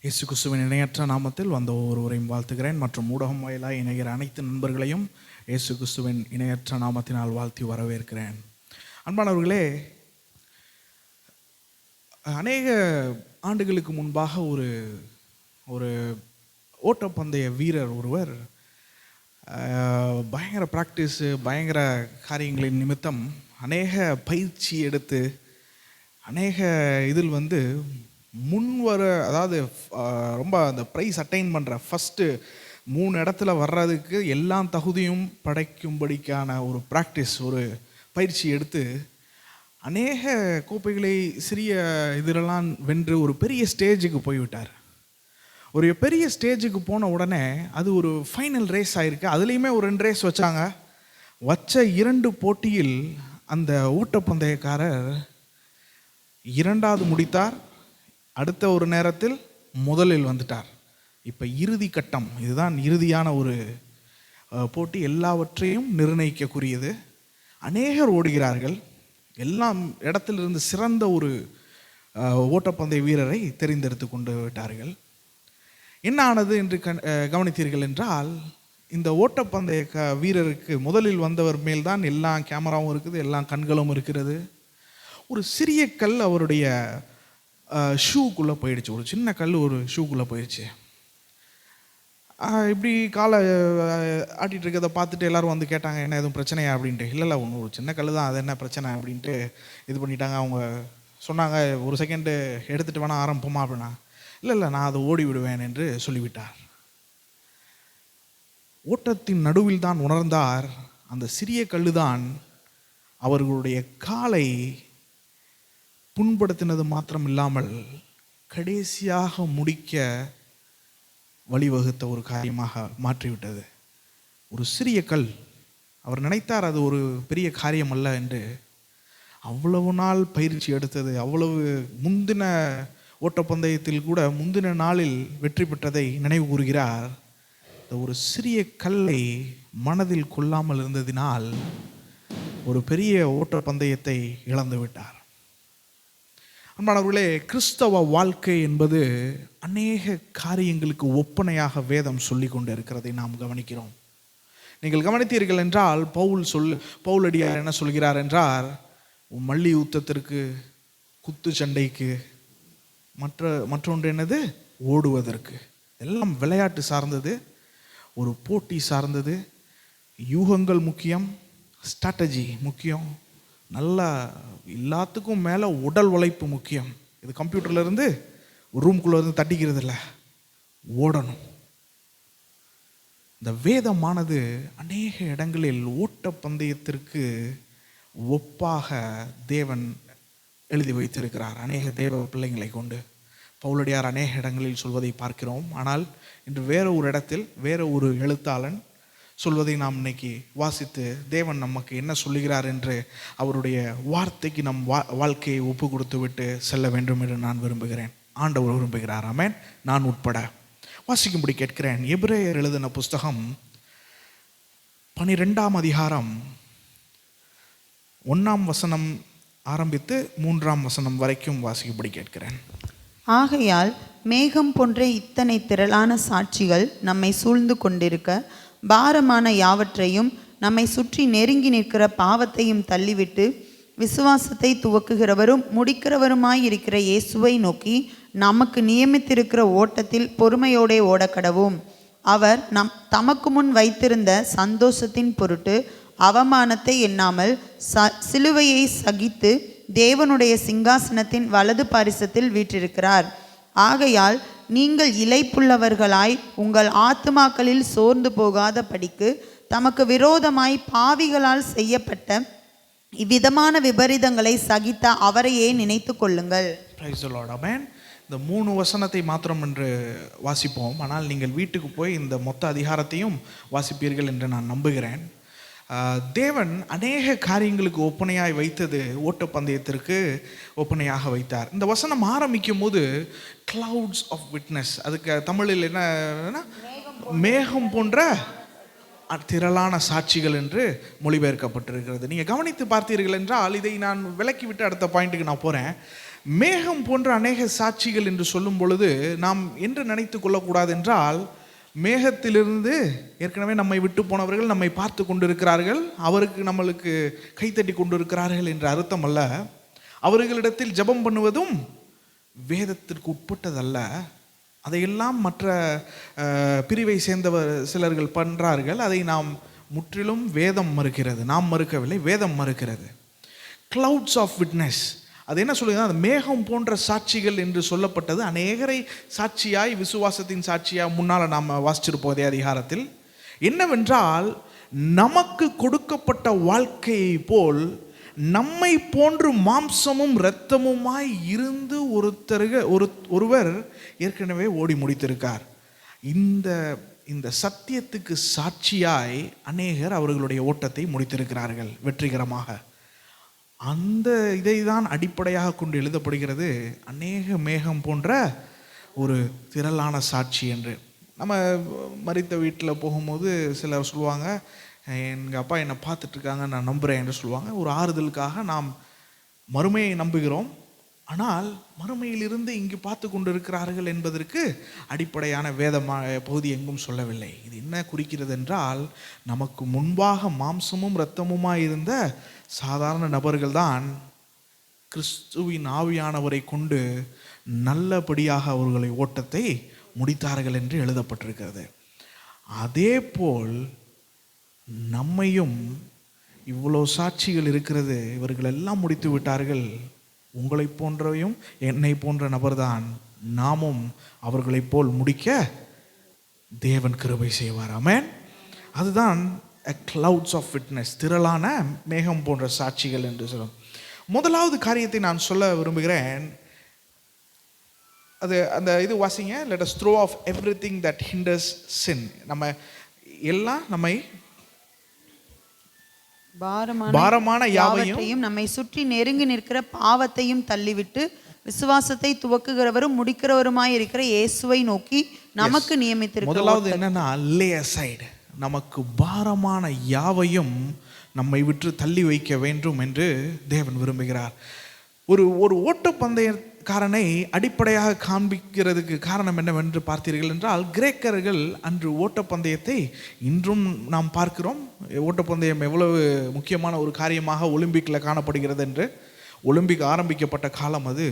இயேசு கிறிஸ்துவின் இணையற்ற நாமத்தில் வந்த ஒருவரையும் வாழ்த்துகிறேன். மற்றும் ஊடகம் வாயிலாக இணைகிற அனைத்து நண்பர்களையும் இயேசு கிறிஸ்துவின் இணையற்ற நாமத்தினால் வாழ்த்தி வரவேற்கிறேன். அன்பானவர்களே, அநேக ஆண்டுகளுக்கு முன்பாக ஒரு ஓட்டப்பந்தய வீரர் ஒருவர் பயங்கர ப்ராக்டிஸு, பயங்கர காரியங்களின் நிமித்தம் அநேக பயிற்சி எடுத்து அநேக இதில் அதாவது ரொம்ப அந்த ப்ரைஸ் அட்டைன் பண்ணுற ஃபஸ்ட்டு 3 இடத்துல வர்றதுக்கு எல்லா தகுதியும் படைக்கும்படிக்கான ஒரு ப்ராக்டிஸ், ஒரு பயிற்சி எடுத்து அநேக கோப்பைகளை சிறிய இதிலெல்லாம் வென்று ஒரு பெரிய ஸ்டேஜுக்கு போய்விட்டார். ஒரு பெரிய ஸ்டேஜுக்கு போன உடனே அது ஒரு ஃபைனல் ரேஸ் ஆகிருக்கு. அதுலேயுமே ஒரு 2 ரேஸ் வச்ச 2 போட்டியில் அந்த ஓட்டப்பந்தயக்காரர் 2வது முடித்தார். அடுத்த ஒரு நேரத்தில் முதலில் வந்துட்டார். இப்போ இறுதி கட்டம், இதுதான் இறுதியான ஒரு போட்டி, எல்லாவற்றையும் நிர்ணயிக்கக்கூடியது. அநேகர் ஓடுகிறார்கள். எல்லாம் இடத்திலிருந்து சிறந்த ஒரு ஓட்டப்பந்தய வீரரை தெரிந்தெடுத்து கொண்டு விட்டார்கள். என்ன ஆனது என்று கவனித்தீர்கள் என்றால், இந்த ஓட்டப்பந்தய வீரருக்கு முதலில் வந்தவர் மேல்தான் எல்லா கேமராவும் இருக்குது, எல்லா கண்களும் இருக்கிறது. ஒரு சிறிய கல் அவருடைய ஷூக்குள்ளே போயிடுச்சு. ஒரு சின்ன கல் ஒரு ஷூக்குள்ளே போயிடுச்சு. இப்படி காலை ஆட்டிகிட்டு இருக்கிறத பார்த்துட்டு எல்லோரும் கேட்டாங்க, என்ன எதுவும் பிரச்சனையா அப்படின்ட்டு. இல்லை ஒன்று ஒரு சின்ன கல் தான், அது என்ன பிரச்சனை அப்படின்ட்டு இது பண்ணிட்டாங்க. அவங்க சொன்னாங்க, ஒரு செகண்டு எடுத்துகிட்டு வேணால் ஆரம்பிப்போமா அப்படின்னா. இல்லை நான் அதை ஓடி விடுவேன் என்று சொல்லிவிட்டார். ஓட்டத்தின் நடுவில் தான் உணர்ந்தார், அந்த சிறிய கல் தான் அவர்களுடைய காலை புண்படுத்தினது மாத்திரம் இல்லாமல் கடைசியாக முடிக்க வழிவகுத்த ஒரு காரியமாக மாற்றிவிட்டது. ஒரு சிறிய கல். அவர் நினைத்தார் அது ஒரு பெரிய காரியம் அல்ல என்று. அவ்வளவு நாள் பயிற்சி எடுத்தது, அவ்வளவு முந்தின ஓட்டப்பந்தயத்தில் கூட முந்தின நாளில் வெற்றி பெற்றதை நினைவு கூறுகிறார். இந்த ஒரு சிறிய கல்லை மனதில் கொள்ளாமல் இருந்ததினால் ஒரு பெரிய ஓட்டப்பந்தயத்தை இழந்து விட்டார். அன்பானவர்களே, கிறிஸ்தவ வாழ்க்கை என்பது அநேக காரியங்களுக்கு ஒப்பனையாக வேதம் சொல்லி கொண்டு இருக்கிறதை நாம் கவனிக்கிறோம். நீங்கள் கவனித்தீர்கள் என்றால், பவுலடியார் என்ன சொல்கிறார் என்றால், மல்லி யுத்தத்திற்கு, குத்து சண்டைக்கு, மற்றொன்று என்னது, ஓடுவதற்கு, எல்லாம் விளையாட்டு சார்ந்தது, ஒரு போட்டி சார்ந்தது. யூகங்கள் முக்கியம், ஸ்ட்ராட்டஜி முக்கியம், நல்லா எல்லாத்துக்கும் மேலே உடல் உழைப்பு முக்கியம். இது கம்ப்யூட்டர்லேருந்து ஒரு ரூம்குள்ளே இருந்து தட்டிக்கிறது இல்லை, ஓடணும். இந்த வேதமானது அநேக இடங்களில் ஓட்டப்பந்தயத்திற்கு ஒப்பாக தேவன் எழுதி வைத்திருக்கிறார். அநேக தேவ பிள்ளைங்களை கொண்டு பவுலடியார் அநேக இடங்களில் சொல்வதை பார்க்கிறோம். ஆனால் இன்று வேறு ஒரு இடத்தில் வேறு ஒரு எழுத்தாளன் சொல்வதை நாம் இன்னைக்கு வாசித்து தேவன் நமக்கு என்ன சொல்லுகிறார் என்று அவருடைய வார்த்தைக்கு நம் வாழ்க்கையை ஒப்பு கொடுத்து விட்டு செல்ல வேண்டும் என்று நான் விரும்புகிறேன். ஆண்டவர் விரும்புகிறார். ஆமென். நான் உட்பட வாசிக்கும்படி கேட்கிறேன். எபிரேயர் எழுதின புஸ்தகம் 12ஆம் அதிகாரம் 1ஆம் வசனம் ஆரம்பித்து 3ஆம் வசனம் வரைக்கும் வாசிக்கும்படி கேட்கிறேன். ஆகையால் மேகம் போன்ற இத்தனை திரளான சாட்சிகள் நம்மை சூழ்ந்து கொண்டிருக்க, பாரமான யாவற்றையும் நம்மை சுற்றி நெருங்கி நிற்கிற பாவத்தையும் தள்ளிவிட்டு, விசுவாசத்தை துவக்குகிறவரும் முடிக்கிறவருமாயிருக்கிற இயேசுவை நோக்கி நமக்கு நியமித்திருக்கிற ஓட்டத்தில் பொறுமையோடே ஓடக்கடவும். அவர் தமக்கு முன் வைத்திருந்த சந்தோஷத்தின் பொருட்டு அவமானத்தை எண்ணாமல் சிலுவையை சகித்து தேவனுடைய சிங்காசனத்தின் வலது பாரிசத்தில் வீற்றிருக்கிறார். ஆகையால் நீங்கள் இளைப்புள்ளவர்களாய் உங்கள் ஆத்துமாக்களில் சோர்ந்து போகாத படிக்கு தமக்கு விரோதமாய் பாவிகளால் செய்யப்பட்ட இவ்விதமான விபரீதங்களை சகித்த அவரையே நினைத்து கொள்ளுங்கள். Praise the lord. ஆமென். இந்த 3 வசனத்தை மாத்திரம் என்று வாசிப்போம். ஆனால் நீங்கள் வீட்டுக்கு போய் இந்த மொத்த அதிகாரத்தையும் வாசிப்பீர்கள் என்று நான் நம்புகிறேன். தேவன் அநேக காரியங்களுக்கு ஒப்பனையாய் வைத்தது ஓட்டப்பந்தயத்திற்கு ஒப்பனையாக வைத்தார். இந்த வசனம் ஆரம்பிக்கும் போது கிளவுட்ஸ் ஆஃப் விட்னஸ், அதுக்கு தமிழில் என்ன, மேகம் போன்ற திரளான சாட்சிகள் என்று மொழிபெயர்க்கப்பட்டிருக்கிறது. நீங்கள் கவனித்து பார்த்தீர்கள் என்றால், இதை நான் விலக்கிவிட்டு அடுத்த பாயிண்ட்டுக்கு நான் போகிறேன். மேகம் போன்ற அநேக சாட்சிகள் என்று சொல்லும் பொழுது நாம் என்று நினைத்து கொள்ளக்கூடாது என்றால், மேகத்திலிருந்து ஏற்கனவே நம்மை விட்டு போனவர்கள் நம்மை பார்த்து கொண்டிருக்கிறார்கள், அவருக்கு நம்மளுக்கு கைத்தட்டி கொண்டிருக்கிறார்கள் என்ற அர்த்தம் அல்ல. அவர்களிடத்தில் ஜெபம் பண்ணுவதும் வேதத்திற்கு உட்பட்டதல்ல. அதையெல்லாம் மற்ற பிரிவை சேர்ந்தவர் சிலர்கள் பண்றார்கள். அதை நாம் முற்றிலும் வேதம் மறுக்கிறது. நாம் மறுக்கவில்லை, வேதம் மறுக்கிறது. கிளவுட்ஸ் ஆஃப் விட்னஸ், அது என்ன சொல்லுது? அந்த மேகம் போன்ற சாட்சிகள் என்று சொல்லப்பட்டது அநேகரை சாட்சியாய், விசுவாசத்தின் சாட்சியாய் முன்னால் நாம் வாசிச்சிருப்போம் அதே அதிகாரத்தில். என்னவென்றால், நமக்கு கொடுக்கப்பட்ட வாழ்க்கையை போல் நம்மை போன்று மாம்சமும் இரத்தமுமாய் இருந்து ஒருவர் ஏற்கனவே ஓடி முடித்திருக்கார். இந்த சத்தியத்துக்கு சாட்சியாய் அநேகர் அவர்களுடைய ஓட்டத்தை முடித்திருக்கிறார்கள் வெற்றிகரமாக. அந்த இதை தான் அடிப்படையாக கொண்டு எழுதப்படுகிறது அநேக மேகம் போன்ற ஒரு திரளான சாட்சி என்று. நம்ம மரித்த வீட்டில் போகும்போது சிலர் சொல்லுவாங்க, எங்கள் அப்பா என்னை பார்த்துட்ருக்காங்க, நான் நம்புகிறேன் என்று சொல்லுவாங்க. ஒரு ஆறுதலுக்காக நாம் மறுமையை நம்புகிறோம். ஆனால் மறுமையிலிருந்து இங்கு பார்த்து கொண்டிருக்கிறார்கள் என்பதற்கு அடிப்படையான வேத பகுதி எங்கும் சொல்லவில்லை. இது என்ன குறிக்கிறது என்றால், நமக்கு முன்பாக மாம்சமும் இரத்தமுமாய் இருந்த சாதாரண நபர்கள்தான் கிறிஸ்துவின் ஆவியானவரை கொண்டு நல்லபடியாக அவர்களை ஓட்டத்தை முடித்தார்கள் என்று எழுதப்பட்டிருக்கிறது. அதே போல் நம்மையும் இவ்வளோ சாட்சிகள் இருக்கிறது, இவர்கள் எல்லாம் முடித்து விட்டார்கள், உங்களை போன்றவையும் என்னை போன்ற நபர்தான், நாமும் அவர்களைப் போல் முடிக்க தேவன் கிருபை செய்வார். ஆமென். அதுதான் clouds of witness, திரளான மேகம் போன்ற சாட்சிகள் என்று சொல்லும். முதலாவது காரியத்தை நான் சொல்ல விரும்புகிறேன். அது அந்த இது வாசிங்க. let us throw off everything that hinders sin. நம்ம எல்லாம் நம்மை பாரமான யாவையும் நம்மை சுற்றி நெருங்கி நிற்கிற பாவத்தையும் தள்ளிவிட்டு விசுவாசத்தை துவக்குகிறவரும் முடிக்கிறவருமாய் இருக்கிற இயேசுவை நோக்கி நமக்கு நியமித்திருக்கிற முதலாவது என்னன்னா lay aside. நமக்கு பாரமான யாவையும் நம்மை விட்டு தள்ளி வைக்க வேண்டும் என்று தேவன் விரும்புகிறார். ஒரு ஓட்டப்பந்தயக்காரனை அடிப்படையாக காண்பிக்கிறதுக்கு காரணம் என்னவென்று பார்த்தீர்கள் என்றால், கிரேக்கர்கள் அன்று ஓட்டப்பந்தயத்தை இன்றும் நாம் பார்க்கிறோம். ஓட்டப்பந்தயம் எவ்வளவு முக்கியமான ஒரு காரியமாக ஒலிம்பிக்கில் காணப்படுகிறது என்று. ஒலிம்பிக் ஆரம்பிக்கப்பட்ட காலம் அது.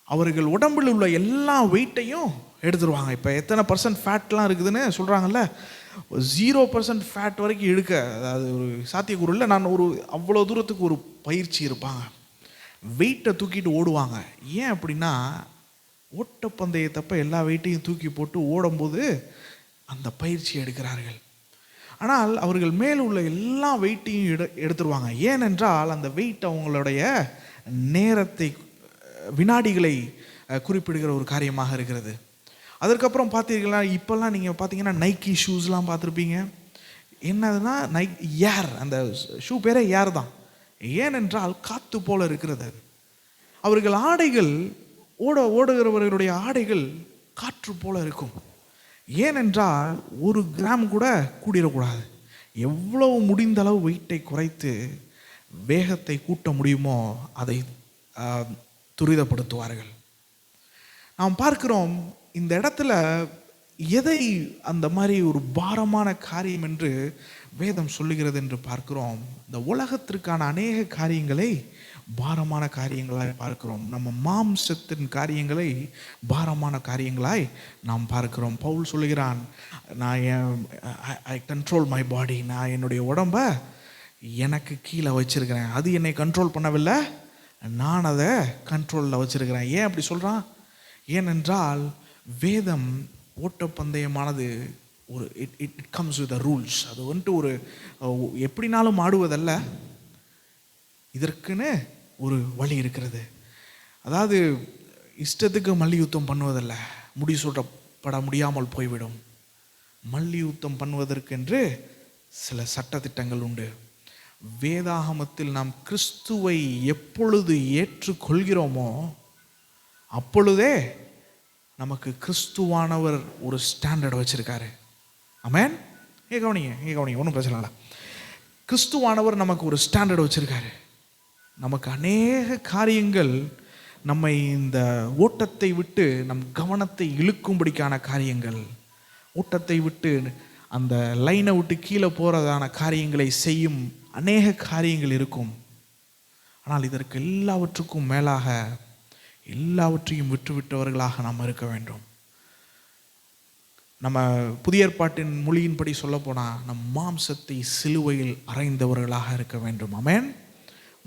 அவர்கள் உடம்பில் உள்ள எல்லா வெயிட்டையும் எடுத்துருவாங்க. இப்போ எத்தனை % ஃபேட்லாம் இருக்குதுன்னு சொல்கிறாங்கல்ல, 0% ஃபேட் வரைக்கும் எடுக்க, அதாவது ஒரு சாத்தியக்கூறு இல்லை. நான் அவ்வளோ தூரத்துக்கு ஒரு பயிற்சி இருப்பாங்க, வெயிட்டை தூக்கிட்டு ஓடுவாங்க. ஏன் அப்படின்னா, ஓட்டப்பந்தயத்தப்போ எல்லா வெயிட்டையும் தூக்கி போட்டு ஓடும்போது அந்த பயிற்சி எடுக்கிறார்கள். ஆனால் அவர்கள் மேல் உள்ள எல்லா வெயிட்டையும் எடுத்துருவாங்க. ஏனென்றால் அந்த வெயிட் அவங்களுடைய நேரத்தை, வினாடிகளை குறிப்பிடுகிற ஒரு காரியமாக இருக்கிறது. அதற்கப்புறம் பார்த்தீங்கன்னா, இப்போல்லாம் நீங்கள் பார்த்தீங்கன்னா நைக்கி ஷூஸ்லாம் பார்த்துருப்பீங்க. என்னதுன்னா ஏர், அந்த ஷூ பேரே ஏர் தான். ஏனென்றால் காற்று போல இருக்கிறது. அவர்கள் ஆடைகள், ஓடுகிறவர்களுடைய ஆடைகள் காற்று போல இருக்கும். ஏனென்றால் 1 கிராம் கூட கூடிடக்கூடாது. எவ்வளவு முடிந்த அளவு வெயிட்டை குறைத்து வேகத்தை கூட்ட முடியுமோ அதை துரிதப்படுத்துவார்கள். நாம் பார்க்கிறோம் இந்த இடத்துல எதை அந்த மாதிரி ஒரு பாரமான காரியம் என்று வேதம் சொல்லுகிறது என்று பார்க்கிறோம். இந்த உலகத்திற்கான அநேக காரியங்களை பாரமான காரியங்களாய் பார்க்கிறோம். நம்ம மாம்சத்தின் காரியங்களை பாரமான காரியங்களாய் நாம் பார்க்கிறோம். பவுல் சொல்லுகிறான், ஐ கண்ட்ரோல் மை பாடி, நான் என்னுடைய உடம்ப எனக்கு கீழே வச்சிருக்கிறேன். அது என்னை கண்ட்ரோல் பண்ணவில்லை, நான் அதை கண்ட்ரோலில் வச்சிருக்கிறேன். ஏன் அப்படி சொல்கிறான்? ஏனென்றால் வேதம், ஓட்டப்பந்தயமானது ஒரு இட் கம்ஸ் வித் ரூல்ஸ். அது வந்துட்டு ஒரு எப்படினாலும் ஆடுவதல்ல, இதற்குன்னு ஒரு வழி இருக்கிறது. அதாவது இஷ்டத்துக்கு மல்யுத்தம் பண்ணுவதல்ல, முடிசூட்டப்பட முடியாமல் போய்விடும். மல்யுத்தம் பண்ணுவதற்கென்று சில சட்டதிட்டங்கள் உண்டு. வேதாகமத்தில் நாம் கிறிஸ்துவை எப்பொழுது ஏற்றுக்கொள்கிறோமோ அப்பொழுதே நமக்கு கிறிஸ்துவானவர் ஒரு ஸ்டாண்டர்ட் வச்சிருக்காரு. ஆமென். கவனிங்க, ஒன்றும் பிரச்சனை இல்லை. கிறிஸ்துவானவர் நமக்கு ஒரு ஸ்டாண்டர்ட் வச்சிருக்காரு. நமக்கு அநேக காரியங்கள் நம்மை இந்த ஓட்டத்தை விட்டு நம் கவனத்தை இழுக்கும்படிக்கான காரியங்கள், ஓட்டத்தை விட்டு அந்த லைனை விட்டு கீழே போகிறதான காரியங்களை செய்யும் அநேக காரியங்கள் இருக்கும். ஆனால் இதற்கு எல்லாவற்றுக்கும் மேலாக எல்லாவற்றையும் விட்டுவிட்டவர்களாக நாம் இருக்க வேண்டும். நம்ம புதிய ஏற்பாட்டின் மொழியின்படி சொல்ல போனால் நம் மாம்சத்தை சிலுவையில் அறைந்தவர்களாக இருக்க வேண்டும். ஆமென்.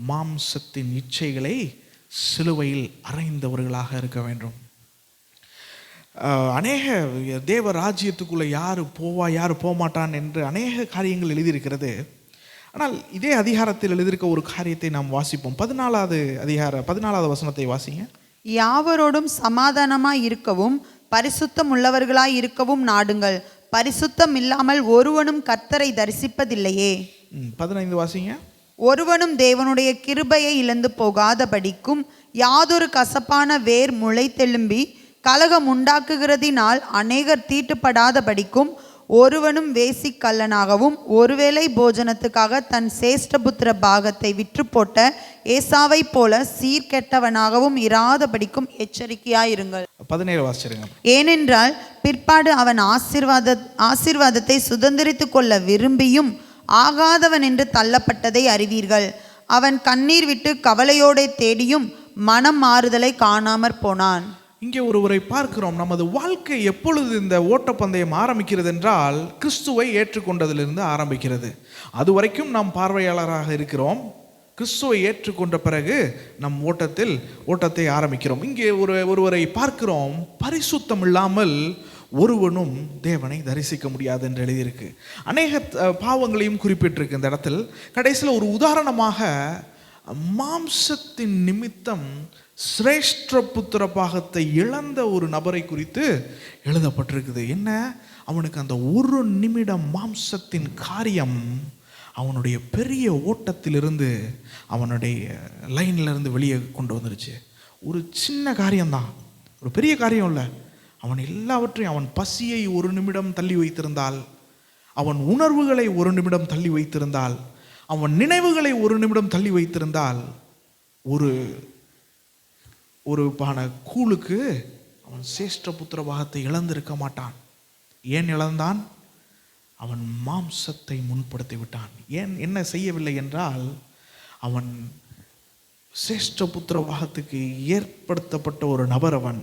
மாம்சத்தின் இச்சைகளை சிலுவையில் அறைந்தவர்களாக இருக்க வேண்டும். அநேக தேவ ராஜ்யத்துக்குள்ளே யார் போவா யார் போக மாட்டான் என்று அநேக காரியங்கள் எழுதியிருக்கிறது. ஆனால் இதே அதிகாரத்தில் எழுதியிருக்க ஒரு காரியத்தை நாம் வாசிப்போம். 14வது வசனத்தை வாசிங்க. யாவரோடும் சமாதானமாய் இருக்கவும் பரிசுத்தம் உள்ளவர்களாய் இருக்கவும் நாடுங்கள், பரிசுத்தம் இல்லாமல் ஒருவனும் கர்த்தரை தரிசிப்பதில்லையே. 15 வாசிங்க. ஒருவனும் தேவனுடைய கிருபையை இழந்து போகாதபடிக்கும் யாதொரு கசப்பான வேர் முளைத்தெழும்பி கலகம் உண்டாக்குகிறதினால் அநேகர் தீட்டுப்படாதபடிக்கும் ஒருவனும் வேசிக்கல்லனாகவும் ஒருவேளை போஜனத்துக்காக தன் சேஷ்டபுத்திர பாகத்தை விற்று போட்ட ஏசாவை போல சீர்கெட்டவனாகவும் இராதபடிக்கும் எச்சரிக்கையாயிருங்கள். 17 வாசிச்சிருங்க. ஏனென்றால் பிற்பாடு அவன் ஆசீர்வாதத்தை சுதந்திரித்துக் கொள்ள விரும்பியும் ஆகாதவன் என்று தள்ளப்பட்டதை அறிவீர்கள். அவன் கண்ணீர் விட்டு கவலையோടെ தேடியும் மனம் மாறுதலை காணாமற் போனான். இங்கே ஒருவரை பார்க்கிறோம். நமது வாழ்க்கை எப்பொழுது இந்த ஓட்டப்பந்தயம் ஆரம்பிக்கிறது என்றால் கிறிஸ்துவை ஏற்றுக்கொண்டதிலிருந்து ஆரம்பிக்கிறது. அது வரைக்கும் நாம் பார்வையாளராக இருக்கிறோம். கிறிஸ்துவை ஏற்றுக்கொண்ட பிறகு நம் ஓட்டத்தை ஆரம்பிக்கிறோம். இங்கே ஒருவரை பார்க்கிறோம். பரிசுத்தம் இல்லாமல் ஒருவனும் தேவனை தரிசிக்க முடியாது என்று எழுதியிருக்கு. அநேக பாவங்களையும் குறிப்பிட்டிருக்கு இந்த இடத்தில். கடைசியில் ஒரு உதாரணமாக மாம்சத்தின் நிமித்தம் சிரேஷ்ட புத்திர பாகத்தை இழந்த ஒரு நபரை குறித்து எழுதப்பட்டிருக்குது. என்ன? அவனுக்கு அந்த ஒரு நிமிடம் மாம்சத்தின் காரியம் அவனுடைய பெரிய ஓட்டத்திலிருந்து அவனுடைய லைன்லேருந்து வெளியே கொண்டு வந்துருச்சு. ஒரு சின்ன காரியம்தான், ஒரு பெரிய காரியம் இல்லை. அவன் எல்லாவற்றையும், அவன் பசியை ஒரு நிமிடம் தள்ளி வைத்திருந்தால், அவன் உணர்வுகளை ஒரு நிமிடம் தள்ளி வைத்திருந்தால், அவன் நினைவுகளை ஒரு நிமிடம் தள்ளி வைத்திருந்தால், ஒரு பான கூழுக்கு அவன் சேஷ்ட புத்திர பாகத்தை இழந்திருக்க மாட்டான். ஏன் இழந்தான்? அவன் மாம்சத்தை முன்படுத்தி விட்டான். ஏன் என்ன செய்யவில்லை என்றால், அவன் சேஷ்ட புத்திர பாகத்துக்கு ஏற்படுத்தப்பட்ட ஒரு நபர். அவன்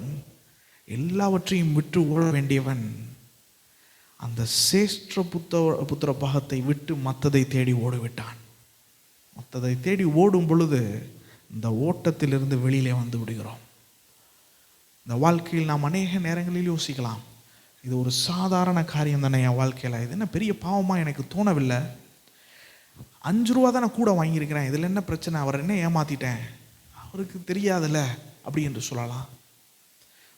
எல்லாவற்றையும் விட்டு ஓட வேண்டியவன். அந்த சேஷ்ட புத்திர பாகத்தை விட்டு மற்றதை தேடி ஓடிவிட்டான். மற்றதை தேடி ஓடும் பொழுது இந்த ஓட்டத்திலிருந்து வெளியிலே வந்து விடுகிறோம். இந்த வாழ்க்கையில் நாம் அநேக நேரங்களில் யோசிக்கலாம், இது ஒரு சாதாரண காரியம் தானே என் வாழ்க்கையில், இது என்ன பெரிய பாவமாக எனக்கு தோணவில்லை. 5 ரூபா தான் நான் கூட வாங்கியிருக்கிறேன், இதில் என்ன பிரச்சனை, அவர் என்ன ஏமாற்றிட்டேன், அவருக்கு தெரியாதுல்ல அப்படி என்று சொல்லலாம்.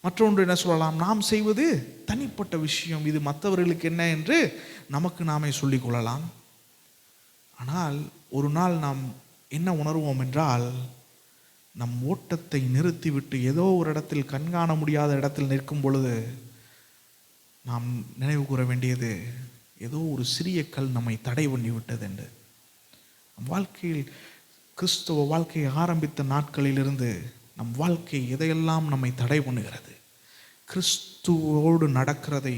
மற்றொன்று என்ன சொல்லலாம், நாம் செய்வது தனிப்பட்ட விஷயம், இது மற்றவர்களுக்கு என்ன என்று நமக்கு நாமே சொல்லிக்கொள்ளலாம். ஆனால் ஒரு நாள் நாம் என்ன உணர்வோம் என்றால், நம் ஓட்டத்தை நிறுத்திவிட்டு ஏதோ ஒரு இடத்தில், கண்காண முடியாத இடத்தில் நிற்கும் பொழுது நாம் நினைவு கூற வேண்டியது, ஏதோ ஒரு சிறிய கல் நம்மை தடை பண்ணி விட்டது என்று. நம் வாழ்க்கையில், கிறிஸ்துவ வாழ்க்கையை ஆரம்பித்த நாட்களிலிருந்து நம் வாழ்க்கை எதையெல்லாம் நம்மை தடை பண்ணுகிறது, கிறிஸ்துவோடு நடக்கிறதை,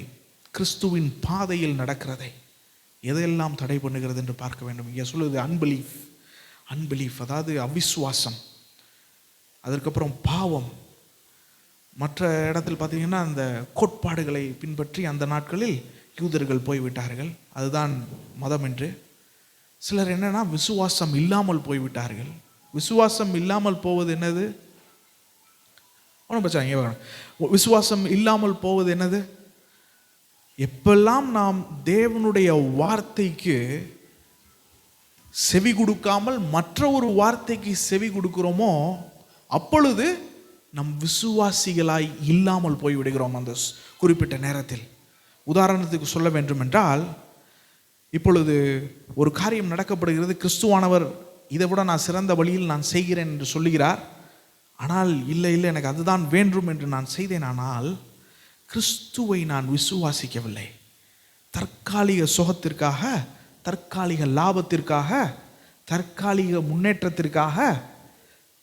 கிறிஸ்துவின் பாதையில் நடக்கிறதை எதையெல்லாம் தடை பண்ணுகிறது என்று பார்க்க வேண்டும். இங்கே சொல்லுது அன்பிலீஃப், அதாவது அவிசுவாசம். அதற்கப்புறம் பாவம். மற்ற இடத்தில் பார்த்தீங்கன்னா அந்த கோட்பாடுகளை பின்பற்றி அந்த நாட்களில் யூதர்கள் போய்விட்டார்கள், அதுதான் மதம் என்று. சிலர் என்னன்னா விசுவாசம் இல்லாமல் போய்விட்டார்கள். விசுவாசம் இல்லாமல் போவது என்னது? ஒன்றும் பிரச்சனை. விசுவாசம் இல்லாமல் போவது என்னது? எப்பெல்லாம் நாம் தேவனுடைய வார்த்தைக்கு செவி கொடுக்காமல் மற்ற ஒரு வார்த்தைக்கு செவி கொடுக்கிறோமோ அப்பொழுது நம் விசுவாசிகளாய் இல்லாமல் போய்விடுகிறோம் அந்த குறிப்பிட்ட நேரத்தில். உதாரணத்துக்கு சொல்ல வேண்டும் என்றால், இப்பொழுது ஒரு காரியம் நடக்கப்படுகிறது, கிறிஸ்துவானவர் இதை விட நான் சிறந்த வழியில் நான் செய்கிறேன் என்று சொல்லுகிறார். ஆனால் இல்லை எனக்கு அதுதான் வேண்டும் என்று நான் செய்தேன். ஆனால் கிறிஸ்துவை நான் விசுவாசிக்கவில்லை. தற்காலிக சுகத்திற்காக, தற்காலிக லாபத்திற்காக, தற்காலிக முன்னேற்றத்திற்காக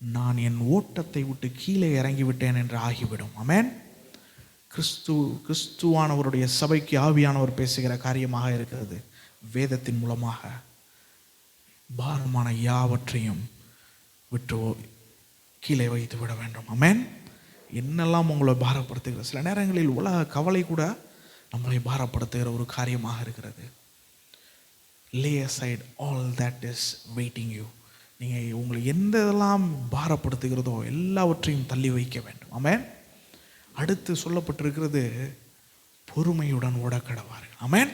நான் என் ஓட்டத்தை விட்டு கீழே இறங்கி விட்டேன் என்று ஆகிவிடும். ஆமென். கிறிஸ்துவானவருடைய சபைக்கு ஆவியானவர் பேசுகிற காரியமாக இருக்கிறது. வேதத்தின் மூலமாக பாரமான யாவற்றையும் விட்டு கீழே வைத்து விட வேண்டும். ஆமென். என்னெல்லாம் உங்களை பாரப்படுத்துகிற, சில நேரங்களில் உலக கவலை கூட நம்மளை பாரப்படுத்துகிற ஒரு காரியமாக இருக்கிறது. lay aside all that is waiting you. நீங்கள் உங்களை எந்த இதெல்லாம் பாரப்படுத்துகிறதோ எல்லாவற்றையும் தள்ளி வைக்க வேண்டும். ஆமென். அடுத்து சொல்லப்பட்டிருக்கிறது, பொறுமையுடன் ஓடக்கடவார்கள். ஆமென்.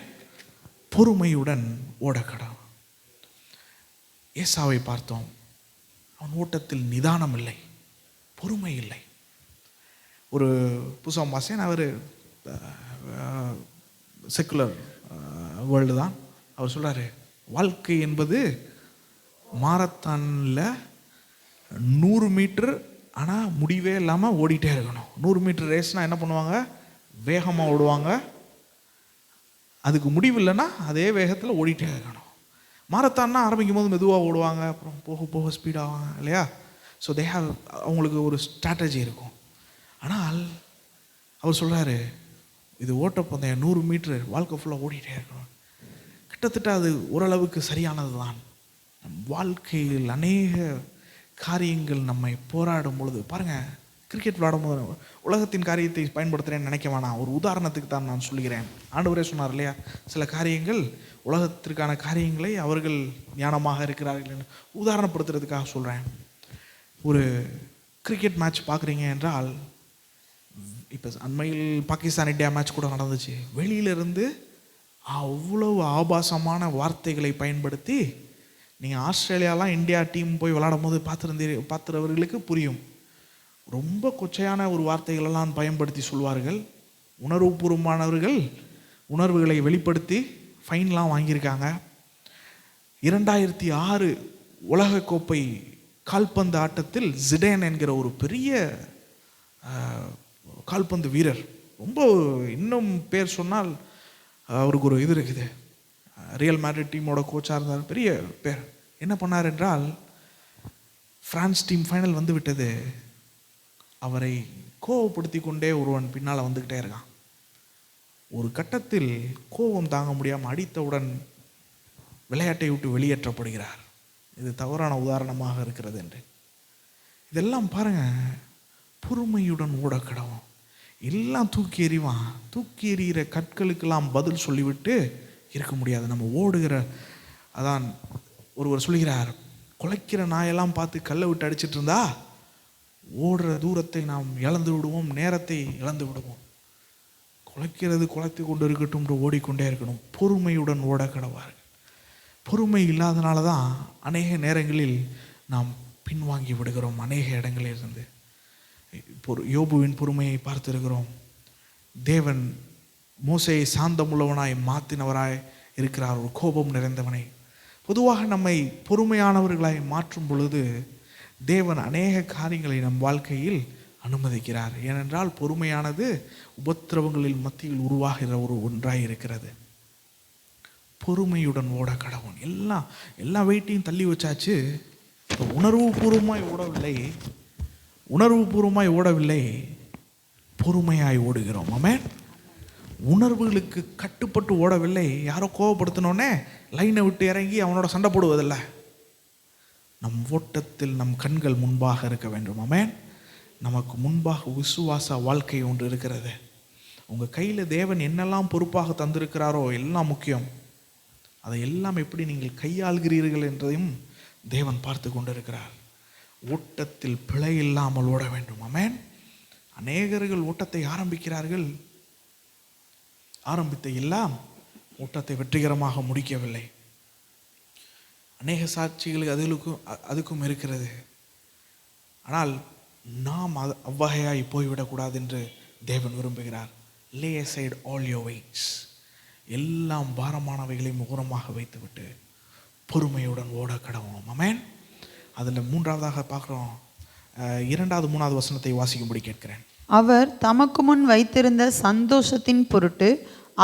பொறுமையுடன் ஓடக்கடவான். ஏசாவை பார்த்தோம். அவன் ஓட்டத்தில் நிதானம் இல்லை, பொறுமை இல்லை. ஒரு புதுசாக வாசன், அவர் செக்குலர் வேர்ல்டு தான். அவர் சொல்கிறாரு, வாழ்க்கை என்பது மாரத்தானில் 100 மீட்டர், ஆனால் முடிவே இல்லாமல் ஓடிட்டே இருக்கணும். 100 மீட்டர் ரேஸ்னால் என்ன பண்ணுவாங்க? வேகமாக ஓடுவாங்க. அதுக்கு முடிவு இல்லைன்னா அதே வேகத்தில் ஓடிட்டே இருக்கணும். மாரத்தான்னா ஆரம்பிக்கும் போது மெதுவாக ஓடுவாங்க, அப்புறம் போக போக ஸ்பீடாவாங்க இல்லையா? ஸோ தே ஹேவ், அவங்களுக்கு ஒரு ஸ்ட்ராட்டஜி இருக்கும். ஆனால் அவர் சொல்கிறாரு, இது ஓட்டப்பந்தயம் 100 மீட்ரு வாழ்க்கை ஃபுல்லாக ஓடிட்டே இருக்கணும். கிட்டத்தட்ட அது ஓரளவுக்கு சரியானது தான். வாழ்க்கையில் அநேக காரியங்கள் நம்மை போராடும் பொழுது பாருங்கள், கிரிக்கெட் விளையாடும் போது உலகத்தின் காரியத்தை பயன்படுத்துகிறேன்னு நினைக்க வேணாம். ஒரு உதாரணத்துக்கு தான் நான் சொல்கிறேன். ஆண்டவரே சொன்னார் இல்லையா, சில காரியங்கள் உலகத்திற்கான காரியங்களை அவர்கள் ஞானமாக இருக்கிறார்கள் உதாரணப்படுத்துறதுக்காக சொல்கிறேன். ஒரு கிரிக்கெட் மேட்ச் பார்க்குறீங்க என்றால், இப்போ அண்மையில் பாகிஸ்தான் இந்தியா மேட்ச் கூட நடந்துச்சு. வெளியிலிருந்து அவ்வளவு ஆபாசமான வார்த்தைகளை பயன்படுத்தி, நீங்கள் ஆஸ்திரேலியாலாம் இந்தியா டீம் போய் விளையாடும் போது பார்த்துறவர்களுக்கு புரியும். ரொம்ப கொச்சையான ஒரு வார்த்தைகளெல்லாம் பயன்படுத்தி சொல்வார்கள். உணர்வுபூர்வமானவர்கள் உணர்வுகளை வெளிப்படுத்தி ஃபைன்லாம் வாங்கியிருக்காங்க. 2006 உலகக்கோப்பை கால்பந்து ஆட்டத்தில் ஜிடேன் என்கிற ஒரு பெரிய கால்பந்து வீரர், ரொம்ப இன்னும் பேர் சொன்னால் அவருக்கு ஒரு இது இருக்குது, ரியல் மேட்ரிட் டீமோட கோச்சாக இருந்தார், பெரிய பேர். என்ன பண்ணார் என்றால், பிரான்ஸ் டீம் ஃபைனல் வந்து விட்டது. அவரை கோவப்படுத்தி கொண்டே ஒருவன் பின்னால் வந்துக்கிட்டே இருக்கான். ஒரு கட்டத்தில் கோபம் தாங்க முடியாமல் அடித்தவுடன் விளையாட்டை விட்டு வெளியேற்றப்படுகிறார். இது தவறான உதாரணமாக இருக்கிறது என்று. இதெல்லாம் பாருங்கள், பொறுமையுடன் ஓடக்கடவும். எல்லாம் தூக்கி எறிவான். தூக்கி எறிகிற கற்களுக்கெல்லாம் பதில் சொல்லிவிட்டு இருக்க முடியாது. நம்ம ஓடுகிற, அதான் ஒருவர் சொல்கிறார், குலைக்கிற நாயெல்லாம் பார்த்து கல்லை விட்டு அடிச்சிட்டு இருந்தா ஓடுற தூரத்தை நாம் இழந்து விடுவோம், நேரத்தை இழந்து விடுவோம். குலைக்கிறது குலைத்து கொண்டு இருக்கட்டும் என்று ஓடிக்கொண்டே இருக்கணும். பொறுமையுடன் ஓட கடவார்கள். பொறுமை இல்லாதனால தான் அநேக நேரங்களில் நாம் பின்வாங்கி விடுகிறோம். அநேக இடங்களில் இருந்து யோபுவின் பொறுமையை பார்த்திருக்கிறோம். தேவன் மோசேயை சாந்தமுள்ளவனாய் மாற்றினவராய் இருக்கிறார், ஒரு கோபம் நிறைந்தவனை. பொதுவாக நம்மை பொறுமையானவர்களாய் மாற்றும் பொழுது தேவன் அநேக காரியங்களை நம் வாழ்க்கையில் அனுமதிக்கிறார். ஏனென்றால் பொறுமையானது உபத்திரவங்களில் மத்தியில் உருவாகிற ஒரு ஒன்றாய் இருக்கிறது. பொறுமையுடன் ஓட கடவுன். எல்லா வெயிட்டையும் தள்ளி வச்சாச்சு. இப்போ உணர்வுபூர்வமாய் ஓடவில்லை, பொறுமையாய் ஓடுகிறோம். ஆமென். உணர்வுகளுக்கு கட்டுப்பட்டு ஓடவில்லை. யாரோ கோவப்படுத்தினோன்னே லைனை விட்டு இறங்கி அவனோட சண்டை போடுவதில்லை. நம் ஓட்டத்தில் நம் கண்கள் முன்பாக இருக்க வேண்டும். ஆமென். நமக்கு முன்பாக விசுவாச வாழ்க்கை ஒன்று இருக்கிறது. உங்கள் கையில் தேவன் என்னெல்லாம் பொறுப்பாக தந்திருக்கிறாரோ எல்லாம் முக்கியம். அதை எல்லாம் எப்படி நீங்கள் கையாள்கிறீர்கள் என்றதையும் தேவன் பார்த்து கொண்டிருக்கிறார். ஓட்டத்தில் பிழை இல்லாமல் ஓட வேண்டும். ஆமென். அநேகர்கள் ஓட்டத்தை ஆரம்பிக்கிறார்கள், ஆரம்பித்த எல்லாம் ஓட்டத்தை வெற்றிகரமாக முடிக்கவில்லை. அநேக சாட்சிகளுக்கு அதுக்கும் இருக்கிறது. ஆனால் நாம் அவ்வகையாய் போய்விடக்கூடாது என்று தேவன் விரும்புகிறார். லே aside all your weights. எல்லாம் பாரமானவைகளையும் ஓரமாக வைத்துவிட்டு பொறுமையுடன் ஓட கடவோம். ஆமென். அதில் மூன்றாவதாக பார்க்குறோம். 2வது 3வது வசனத்தை வாசிக்கும்படி கேட்கிறேன். அவர் தமக்கு முன் வைத்திருந்த சந்தோஷத்தின் பொருட்டு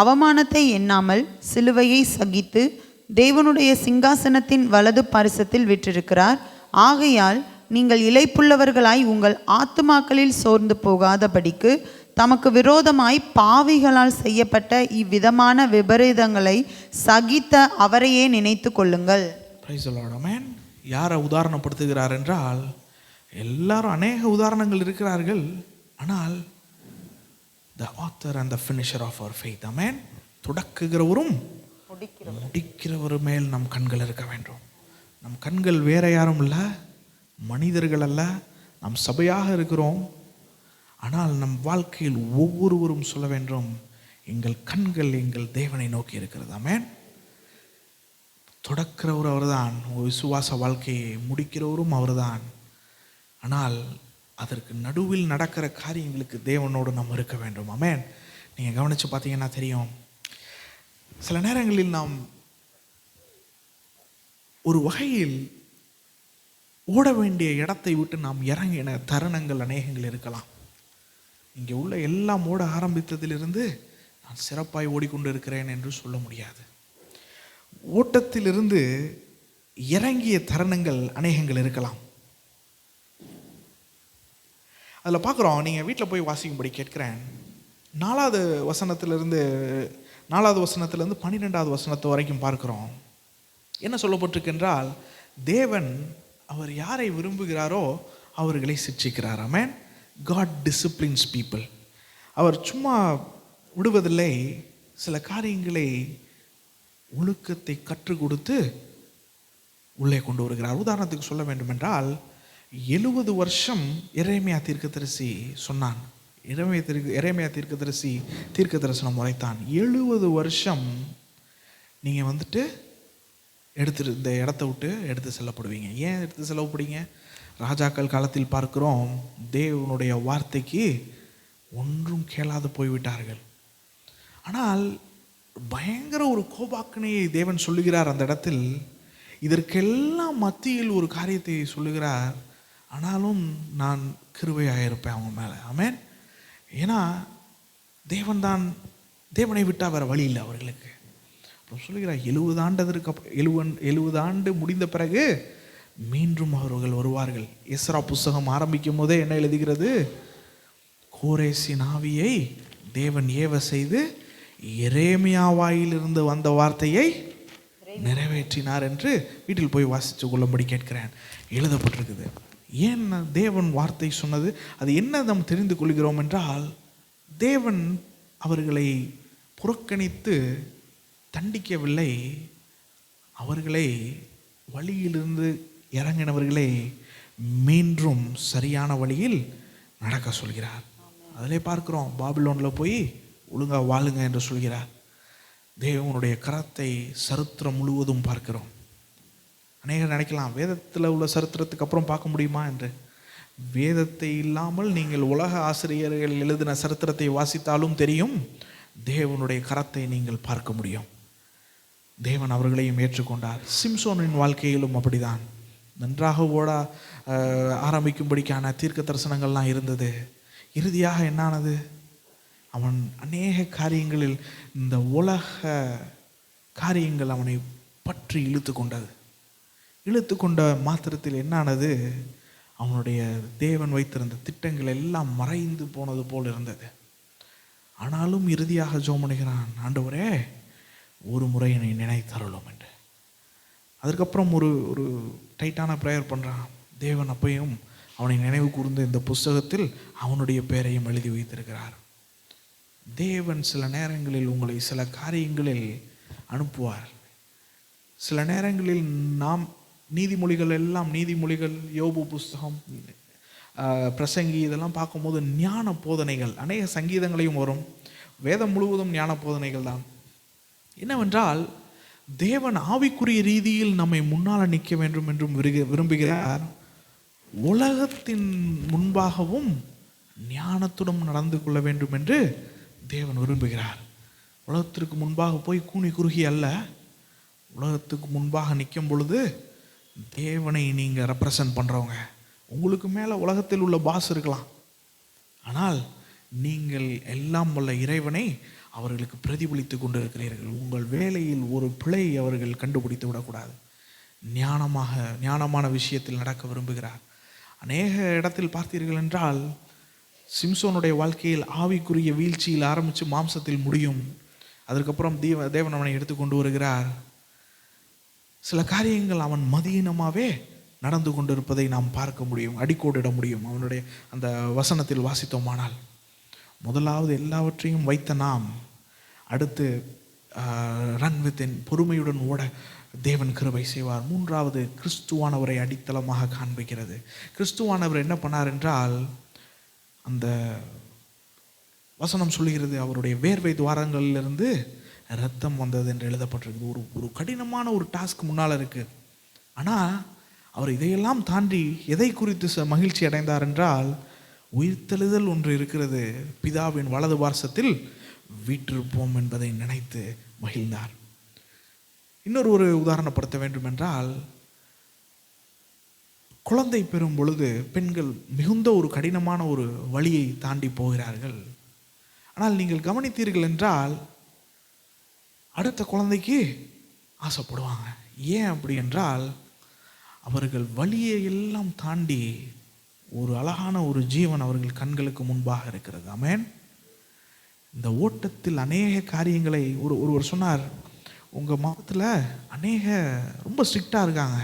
அவமானத்தை எண்ணாமல் சிலுவையை சகித்து தேவனுடைய சிங்காசனத்தின் வலது பரிசத்தில் விற்றிருக்கிறார். ஆகையால் நீங்கள் இளைப்புள்ளவர்களாய் உங்கள் ஆத்துமாக்களில் சோர்ந்து போகாதபடிக்கு தமக்கு விரோதமாய் பாவிகளால் செய்யப்பட்ட இவ்விதமான விபரீதங்களை சகித்த அவரையே நினைத்து கொள்ளுங்கள். Praise the Lord. Amen. யாரை உதாரணப்படுத்துகிறார் என்றால், எல்லாரும் அநேக உதாரணங்கள் இருக்கிறார்கள், ஆனால் the author and the finisher of our faith. Amen. தொடக்குகிறவரும் முடிக்கிறவர் மேல் நம் கண்கள் இருக்க வேண்டும். நம் கண்கள் வேற யாரும் இல்லை, மனிதர்கள் அல்ல, நம் சபையாக இருக்கிறோம். ஆனால் நம் வாழ்க்கையில் ஒவ்வொருவரும் சொல்ல வேண்டும், எங்கள் கண்கள் எங்கள் தேவனை நோக்கி இருக்கிறது. ஆமென். தொடக்கிறவர் அவர்தான், விசுவாச வாழ்க்கையை முடிக்கிறவரும் அவர்தான். ஆனால் அதற்கு நடுவில் நடக்கிற காரியங்களுக்கு தேவனோடு நம்ம இருக்க வேண்டும். ஆமென். நீங்கள் கவனித்து பார்த்தீங்கன்னா தெரியும், சில நேரங்களில் நாம் ஒரு வகையில் ஓட வேண்டிய இடத்தை விட்டு நாம் இறங்கின தருணங்கள் அநேகங்கள் இருக்கலாம். இங்கே உள்ள எல்லாம் ஓட ஆரம்பித்ததிலிருந்து நான் சிறப்பாய் ஓடிக்கொண்டு இருக்கிறேன் என்று சொல்ல முடியாது. ஓட்டத்திலிருந்து இறங்கிய தருணங்கள் அநேகங்கள் இருக்கலாம். அதில் பார்க்குறோம், நீங்கள் வீட்டில் போய் வாசிக்கும்படி கேட்குறேன். 4வது வசனத்திலிருந்து 12வது வசனத்து வரைக்கும் பார்க்குறோம். என்ன சொல்லப்பட்டிருக்கின்றால், தேவன் அவர் யாரை விரும்புகிறாரோ அவர்களை சிட்சிக்கிறார். ஆமென். God disciplines people. அவர் சும்மா விடுவதில்லை, சில காரியங்களை ஒழுக்கத்தை கற்றுக் கொடுத்து உள்ளே கொண்டு வருகிறார். உதாரணத்துக்கு சொல்ல வேண்டும் என்றால், 70 வருஷம் எரேமியா தீர்க்கதரிசி சொன்னான். எரேமியா தீர்க்கதரிசி தீர்க்க தரிசனம் உரைத்தான். 70 வருஷம் நீங்கள் வந்துட்டு இந்த இடத்த விட்டு எடுத்து செல்லப்படுவீங்க. ஏன் எடுத்து செல்லப்படுவீங்க? ராஜாக்கள் காலத்தில் பார்க்கிறோம், தேவனுடைய வார்த்தைக்கு ஒன்றும் கேளாது போய்விட்டார்கள். ஆனால் பயங்கர ஒரு கோபாக்கனையை தேவன் சொல்லுகிறார் அந்த இடத்தில். இதற்கெல்லாம் மத்தியில் ஒரு காரியத்தை சொல்லுகிறார், ஆனாலும் நான் கிருபையாக இருப்பேன் அவங்க மேலே. ஆமென். ஏன்னா தேவனை விட்டால் வேறு வழி இல்லை அவர்களுக்கு. அப்புறம் சொல்லுகிறார், 70 ஆண்டு முடிந்த பிறகு மீண்டும் அவர்கள் வருவார்கள். எஸ்ரா புஸ்தகம் ஆரம்பிக்கும் போதே என்ன எழுதுகிறது? கோரேசின் ஆவியை தேவன் ஏவ செய்து எரேமியா வாயிலிருந்து வந்த வார்த்தையை நிறைவேற்றினார் என்று வீட்டில் போய் வாசித்து கொள்ளும்படி கேட்கிறேன். எழுதப்பட்டிருக்குது. ஏன் தேவன் வார்த்தை சொன்னது? அது என்ன நாம் தெரிந்து கொள்கிறோம் என்றால், தேவன் அவர்களை புறக்கணித்து தண்டிக்கவில்லை, அவர்களை வழியிலிருந்து இறங்கினவர்களை மீண்டும் சரியான வழியில் நடக்க சொல்கிறார். அதிலே பார்க்கிறோம், பாபிலோனில் போய் ஒழுங்காக வாழுங்க என்று சொல்கிறார். தேவனுடைய கரத்தை சரித்திரம் முழுவதும் பார்க்கிறோம். அநேகர் நினைக்கலாம், வேதத்தில் உள்ள சரித்திரத்துக்கு அப்புறம் பார்க்க முடியுமா என்று. வேதத்தை இல்லாமல் நீங்கள் உலக ஆசிரியர்கள் எழுதின சரித்திரத்தை வாசித்தாலும் தெரியும், தேவனுடைய கரத்தை நீங்கள் பார்க்க முடியும். தேவன் அவர்களையும் ஏற்றுக்கொண்டார். சிம்சோனின் வாழ்க்கையிலும் அப்படிதான். நன்றாக ஓட ஆரம்பிக்கும்படிக்கான தீர்க்க தரிசனங்கள்லாம் இருந்தது. இறுதியாக என்னானது? அவன் அநேக காரியங்களில் இந்த உலக காரியங்கள் அவனை பற்றி இழுத்து கொண்ட மாத்திரத்தில் என்னானது? அவனுடைய தேவன் வைத்திருந்த திட்டங்கள் எல்லாம் மறைந்து போனது போல் இருந்தது. ஆனாலும் இறுதியாக ஜெபம் பண்ணுகிறான், ஆண்டவரே ஒரு முறை என்னை நினைத்தருளும் என்று. அதுக்கப்புறம் ஒரு டைட்டான ப்ரேயர் பண்ணுறான். தேவன் அப்பையும் அவனை நினைவு கூர்ந்து இந்த புஸ்தகத்தில் அவனுடைய பெயரையும் எழுதி வைத்திருக்கிறார். தேவன் சில நேரங்களில் உங்களை சில காரியங்களில் அனுப்புவார். சில நேரங்களில் நாம் நீதிமொழிகள், யோபு புஸ்தகம், பிரசங்கி இதெல்லாம் பார்க்கும்போது ஞான போதனைகள், அநேக சங்கீதங்களையும் வரும். வேதம் முழுவதும் ஞான போதனைகள் தான். என்னவென்றால், தேவன் ஆவிக்குரிய ரீதியில் நம்மை முன்னால் நிற்க வேண்டும் என்றும் விரும்புகிறார். உலகத்தின் முன்பாகவும் ஞானத்துடன் நடந்து கொள்ள வேண்டும் என்று தேவன் விரும்புகிறார். உலகத்திற்கு முன்பாக போய் கூனி குறுகி அல்ல, உலகத்துக்கு முன்பாக நிற்கும் பொழுது தேவனை நீங்கள் ரெப்ரசன்ட் பண்ணுறவங்க. உங்களுக்கு மேலே உலகத்தில் உள்ள பாஸ் இருக்கலாம், ஆனால் நீங்கள் எல்லாம் வல்ல இறைவனை அவர்களுக்கு பிரதிபலித்து கொண்டு இருக்கிறீர்கள். உங்கள் வேலையில் ஒரு பிழை அவர்கள் கண்டுபிடித்து விடக்கூடாது. ஞானமான விஷயத்தில் நடக்க விரும்புகிறார். அநேக இடத்தில் பார்த்தீர்கள் என்றால் சிம்சோனுடைய வாழ்க்கையில் ஆவிக்குரிய வீழ்ச்சியில் ஆரம்பித்து மாம்சத்தில் முடியும். அதற்கப்புறம் தேவன் அவனை எடுத்து கொண்டு வருகிறார். சில காரியங்கள் அவன் மதியினமாகவே நடந்து கொண்டிருப்பதை நாம் பார்க்க முடியும், அடிக்கோடிட முடியும். அவனுடைய அந்த வசனத்தில் வாசித்தோமானால், முதலாவது எல்லாவற்றையும் வைத்த நாம் அடுத்து ரன் வித்தின் பொறுமையுடன் ஓட தேவன் கிருபை செய்வார். மூன்றாவது கிறிஸ்துவானவரை அடித்தளமாக காண்பிக்கிறது. கிறிஸ்துவானவர் என்ன பண்ணார் என்றால், அந்த வசனம் சொல்லுகிறது அவருடைய வேர்வை துவாரங்களிலிருந்து ரத்தம் வந்தது என்று எழுதப்பட்டிருக்கு. ஒரு கடினமான ஒரு டாஸ்க் முன்னால் இருக்குது. ஆனால் அவர் இதையெல்லாம் தாண்டி எதை குறித்து மகிழ்ச்சி அடைந்தார் என்றால், உயிர்த்தெழுதல் ஒன்று இருக்கிறது, பிதாவின் வலது பார்சத்தில் வீற்றிருப்போம் என்பதை நினைத்து மகிழ்ந்தார். இன்னொரு உதாரணப்படுத்த வேண்டும் என்றால், குழந்தை பெறும் பொழுது பெண்கள் மிகுந்த ஒரு கடினமான ஒரு வழியை தாண்டி போகிறார்கள். ஆனால் நீங்கள் கவனித்தீர்கள் என்றால் அடுத்த குழந்தைக்கு ஆசைப்படுவாங்க. ஏன் அப்படி என்றால், அவர்கள் வழியை எல்லாம் தாண்டி ஒரு அழகான ஒரு ஜீவன் அவர்கள் கண்களுக்கு முன்பாக இருக்கிறது. ஆமென். இந்த ஓட்டத்தில் அநேக காரியங்களை ஒருவர் சொன்னார், உங்கள் மதத்தில் அநேக ரொம்ப ஸ்ட்ரிக்டாக இருக்காங்க,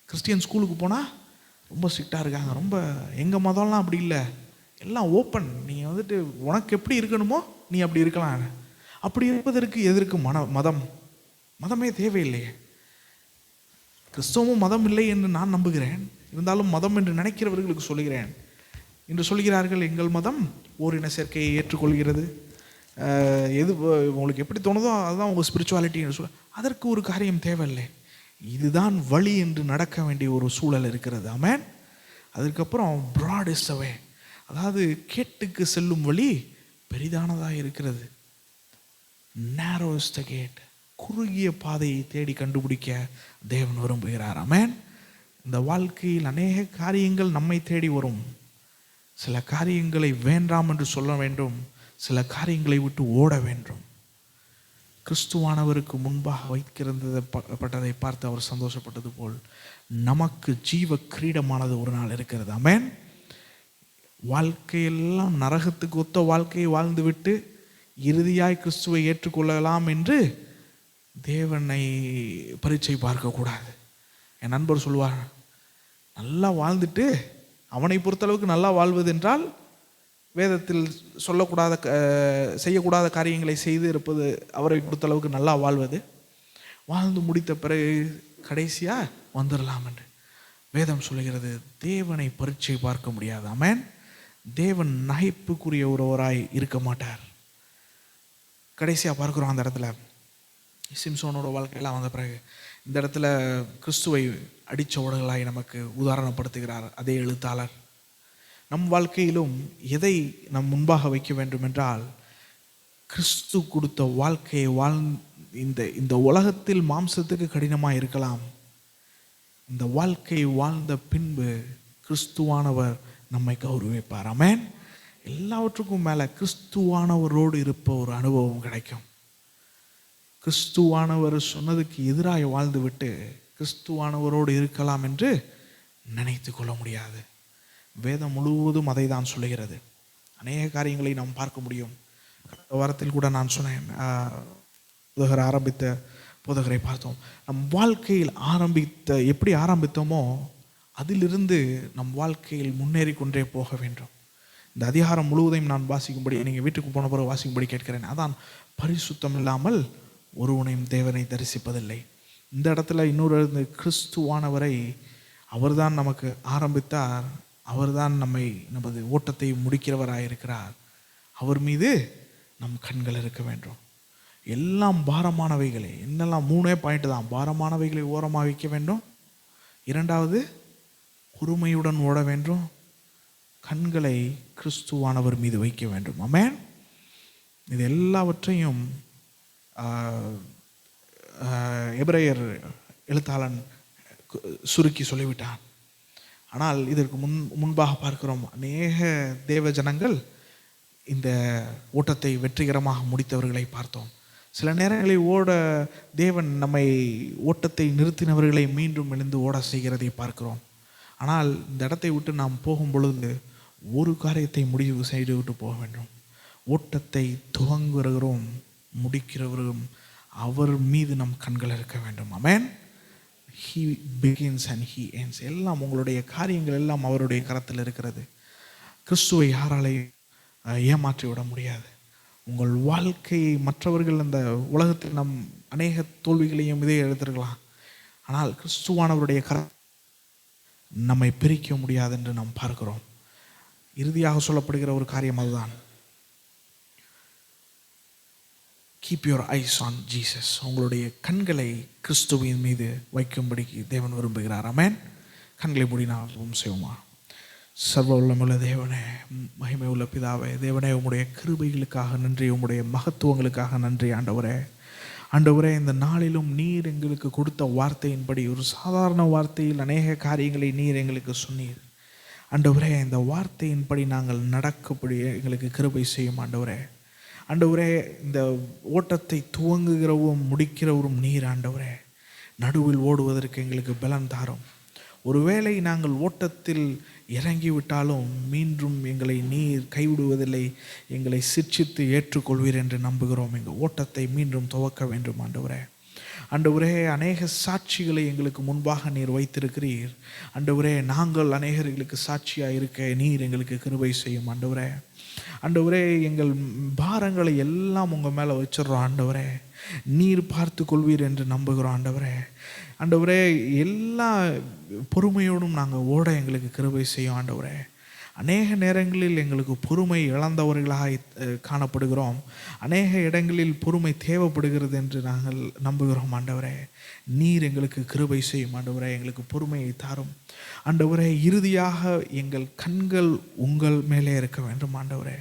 கிறிஸ்டியன் ஸ்கூலுக்கு போனால் ரொம்ப ஸ்ட்ரிக்டாக இருக்காங்க, ரொம்ப எங்கள் மதம்லாம் அப்படி இல்லை, எல்லாம் ஓப்பன், நீங்கள் வந்துட்டு உனக்கு எப்படி இருக்கணுமோ நீ அப்படி இருக்கலாம். அப்படி இருப்பதற்கு எதற்கு மதமே தேவையில்லையே. கிறிஸ்தவமும் மதம் இல்லை என்று நான் நம்புகிறேன். இருந்தாலும் மதம் என்று நினைக்கிறவர்களுக்கு சொல்கிறேன். இன்று சொல்கிறார்கள், எங்கள் மதம் ஓரின சேர்க்கையை ஏற்றுக்கொள்கிறது, எது உங்களுக்கு எப்படி தோணுதோ அதுதான் உங்கள் ஸ்பிரிச்சுவாலிட்டி என்று சொல்ல. அதற்கு ஒரு காரியம் தேவையில்லை. இதுதான் வழி என்று நடக்க வேண்டிய ஒரு சூழல் இருக்கிறது. ஆமென். அதுக்கப்புறம் ப்ராட் இஸ் த வே, அதாவது கேட்டுக்கு செல்லும் வழி பெரிதானதாக இருக்கிறது. நேரோ இஸ் த கேட், குறுகிய பாதையை தேடி கண்டுபிடிக்க தேவன் விரும்புகிறார். ஆமென். இந்த வாழ்க்கையில் அநேக காரியங்கள் நம்மை தேடி வரும். சில காரியங்களை வேண்டாம் என்று சொல்ல வேண்டும், சில காரியங்களை விட்டு ஓட வேண்டும். கிறிஸ்துவானவருக்கு முன்பாக வைத்திருந்ததை பார்த்து அவர் சந்தோஷப்பட்டது போல் நமக்கு ஜீவ கிரீடமானது ஒரு நாள் இருக்கிறது. ஆமென். வாழ்க்கையெல்லாம் நரகத்துக்கு ஒத்த வாழ்க்கையை வாழ்ந்துவிட்டு இறுதியாய் கிறிஸ்துவை ஏற்றுக்கொள்ளலாம் என்று தேவனை பரீட்சை பார்க்கக்கூடாது. என் நண்பர் சொல்வார், நல்லா வாழ்ந்துட்டு அவனை பொறுத்தளவுக்கு நல்லா வாழ்வது என்றால் வேதத்தில் சொல்லக்கூடாத செய்யக்கூடாத காரியங்களை செய்து இருப்பது, அவரை பொறுத்தளவுக்கு நல்லா வாழ்வது, வாழ்ந்து முடித்த பிறகு கடைசியாக வந்துடலாம் என்று வேதம் சொல்லுகிறது. தேவனை பரீட்சை பார்க்க முடியாது. ஆமென். தேவன் நகைப்புக்குரிய ஒருவராய் இருக்க மாட்டார். கடைசியாக பார்க்குறோம் அந்த இடத்துல சிம்சோனோட வாழ்க்கையெல்லாம் வந்த பிறகு இந்த இடத்துல கிறிஸ்துவை அடிச்சோடுகளாய் நமக்கு உதாரணப்படுத்துகிறார் அதே எழுத்தாளர். நம் வாழ்க்கையிலும் எதை நம் முன்பாக வைக்க வேண்டும் என்றால், கிறிஸ்து கொடுத்த வாழ்க்கையை இந்த உலகத்தில் மாம்சத்துக்கு கடினமாக இருக்கலாம், இந்த வாழ்க்கை வாழ்ந்த பின்பு கிறிஸ்துவானவர் நம்மை கௌரவிப்பார். ஆமென். எல்லாவற்றுக்கும் மேலே கிறிஸ்துவானவரோடு இருப்ப ஒரு அனுபவம் கிடைக்கும். கிறிஸ்துவானவர் சொன்னதுக்கு எதிராக வாழ்ந்து விட்டு கிறிஸ்துவானவரோடு இருக்கலாம் என்று நினைத்து கொள்ள முடியாது. வேதம் முழுவதும் அதை தான் சொல்லுகிறது. அநேக காரியங்களை நாம் பார்க்க முடியும். கடந்த வாரத்தில் கூட நான் சொன்னேன், ஆரம்பித்த போதகரை பார்த்தோம். நம் வாழ்க்கையில் எப்படி ஆரம்பித்தோமோ அதிலிருந்து நம் வாழ்க்கையில் முன்னேறி கொண்டே போக வேண்டும். இந்த அதிகாரம் முழுவதையும் நான் வாசிக்கும்படி, நீங்கள் வீட்டுக்கு போன பிறகு வாசிக்கும்படி கேட்கிறேன். அதான் பரிசுத்தம் இல்லாமல் ஒருவனையும் தேவனை தரிசிப்பதில்லை. இந்த இடத்துல இன்னொரு கிறிஸ்துவானவரை அவர்தான் நமக்கு ஆரம்பித்தார், அவர்தான் நமது ஓட்டத்தை முடிக்கிறவராயிருக்கிறார். அவர் மீது நம் கண்கள் இருக்க வேண்டும். எல்லாம் பாரமானவைகளை, என்னெல்லாம் 3 பாயிண்ட் தான். பாரமானவைகளை ஓரமாக வைக்க வேண்டும். இரண்டாவது, பொறுமையுடன் ஓட வேண்டும். கண்களை கிறிஸ்துவானவர் மீது வைக்க வேண்டும். ஆமென். இது எல்லாவற்றையும் எபிரேயர் எழுத்தாளன் சுருக்கி சொல்லிவிட்டான். ஆனால் இதற்கு முன்பாக பார்க்கிறோம், அநேக தேவ ஜனங்கள் இந்த ஓட்டத்தை வெற்றிகரமாக முடித்தவர்களை பார்த்தோம். சில நேரங்களில் தேவன் நம்மை ஓட்டத்தை நிறுத்தினவர்களை மீண்டும் எழுந்து ஓட செய்கிறதை பார்க்கிறோம். ஆனால் இந்த இடத்தை விட்டு நாம் போகும் பொழுது ஒரு காரியத்தை முடிவு செய்து விட்டு போக வேண்டும். ஓட்டத்தை துவங்குகிறவரும் முடிக்கிறவரும் அவர் மீது நம் கண்கள் இருக்க வேண்டும். ஆமென். He begins and he ends. எல்லாம் உங்களுடைய காரியங்கள் எல்லாம் அவருடைய கரத்தில் இருக்கிறது. கிறிஸ்துவை யாராலையும் ஏமாற்றி விட முடியாது. உங்கள் வாழ்க்கையை மற்றவர்கள் அந்த உலகத்தில் நம் அநேக தோல்விகளையும் இதே எடுத்திருக்கலாம். ஆனால் கிறிஸ்துவானவருடைய நம்மை பிரிக்க முடியாது என்று நாம் பார்க்கிறோம். இறுதியாக சொல்லப்படுகிற ஒரு காரியம் அதுதான். Keep your eyes on Jesus. உங்களுடைய கண்களை கிறிஸ்துவின் மீது வைக்கும்படிக்கு தேவன் விரும்புகிறார். ஆமென். கண்களை மூடி நாம் செய்வோமா? சர்வ உள்ளமுள்ள தேவனே, மகிமை உள்ள பிதாவே, தேவனே, உம்முடைய கிருபைகளுக்காக நன்றி, உம்முடைய மகத்துவங்களுக்காக நன்றி ஆண்டவரே. ஆண்டவரே, இந்த நாளிலும் நீர் எங்களுக்கு கொடுத்த வார்த்தையின்படி ஒரு சாதாரண வார்த்தையில் அநேக காரியங்களை நீர் எங்களுக்கு சொன்னீர். ஆண்டவரே, இந்த வார்த்தையின்படி நாங்கள் நடக்கப்படி எங்களுக்கு கிருபை செய்யும் ஆண்டவரே. ஆண்டவரே, இந்த ஓட்டத்தை துவங்குகிறவரும் முடிக்கிறவரும் நீர் ஆண்டவரே. நடுவில் ஓடுவதற்கு எங்களுக்கு பலன் தாரும். ஒருவேளை நாங்கள் ஓட்டத்தில் இறங்கிவிட்டாலும் மீண்டும் எங்களை நீர் கைவிடுவதில்லை, எங்களை சிர்சித்து ஏற்றுக்கொள்வீர் என்று நம்புகிறோம். எங்கள் ஓட்டத்தை மீண்டும் துவக்க வேண்டும் ஆண்டவரே. ஆண்டவரே, அநேக சாட்சிகளை எங்களுக்கு முன்பாக நீர் வைத்திருக்கிறீர் ஆண்டவரே. நாங்கள் அநேகர்களுக்கு சாட்சியாக இருக்க நீர் எங்களுக்கு கிருபை செய்யும் ஆண்டவரே. ஆண்டவரே, எங்கள் பாரங்களை எல்லாம் உங்கள் மேலே வச்சிடுறோம் ஆண்டவரே. நீர் பார்த்து கொள்வீர் என்று நம்புகிறோம் ஆண்டவரே. ஆண்டவரே, எல்லா பொறுமையோடும் நாங்கள் ஓட எங்களுக்கு கிருபை செய்யும் ஆண்டவரே. அநேக நேரங்களில் எங்களுக்கு பொறுமை இழந்தவர்களாக காணப்படுகிறோம். அநேக இடங்களில் பொறுமை தேவைப்படுகிறது என்று நாங்கள் நம்புகிறோம் ஆண்டவரே. நீர் எங்களுக்கு கிருபை செய்யும் ஆண்டவரே. எங்களுக்கு பொறுமையை தாரும் ஆண்டவரே. இறுதியாக எங்கள் கண்கள் உங்கள் மேலே இருக்க வேண்டும் ஆண்டவரே.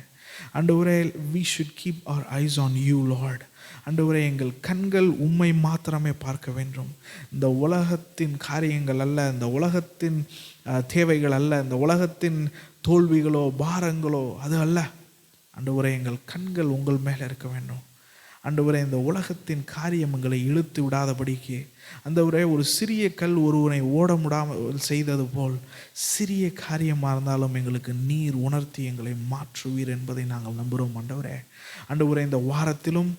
ஆண்டவரே, we should keep our eyes on you Lord. ஆண்டவரே, எங்கள் கண்கள் உம்மை மாத்திரமே பார்க்க வேண்டும். இந்த உலகத்தின் காரியங்கள் அல்ல, இந்த உலகத்தின் தேவைகள் அல்ல, இந்த உலகத்தின் தோல்விகளோ பாரங்களோ அது அல்ல. ஆண்டவரே, எங்கள் கண்கள் உங்கள் மேலே இருக்க வேண்டும் ஆண்டவரே. இந்த உலகத்தின் காரியம் எங்களை இழுத்து விடாதபடிக்கு ஆண்டவரே, ஒரு சிறிய கல் ஒருவனை ஓட முடியாமல் செய்தது போல் சிறிய காரியமாக இருந்தாலும் எங்களுக்கு நீர் உணர்த்தி எங்களை மாற்றுவீர் என்பதை நாங்கள் நம்புகிறோம் ஆண்டவரே. ஆண்டவரே, இந்த வாரத்திலும்